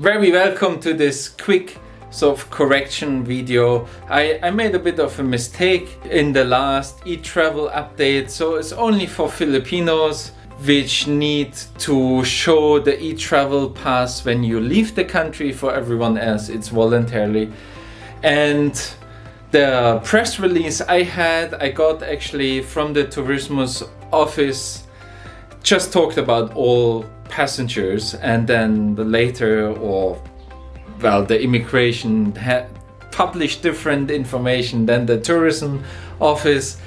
Very welcome to this quick sort of correction video. I made a bit of a mistake in the last eTravel update, so it's only for Filipinos which need to show the eTravel pass when you leave the country. For everyone else it's voluntarily. And the press release I got actually from the Tourismus office, just talked about all passengers, and then the immigration had published different information than the tourism office.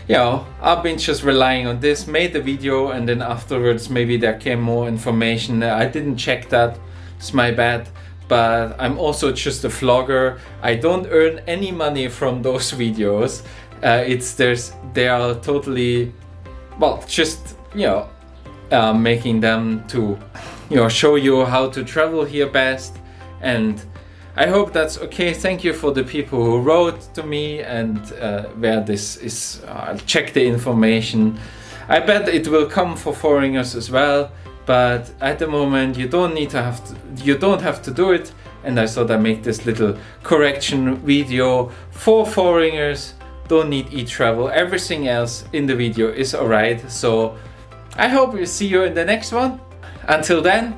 You know, I've been just relying on this, made the video, and then afterwards maybe there came more information. I didn't check that, it's my bad. But I'm also just a vlogger. I don't earn any money from those videos. They are totally, well, just, making them to, show you how to travel here best. And I hope that's okay. Thank you for the people who wrote to me and where this is. I'll check the information. I bet it will come for foreigners as well, but at the moment you don't have to do it. And I thought I'd make this little correction video for foreigners. Don't need eTravel. Everything else in the video is alright. So I hope we see you in the next one. Until then.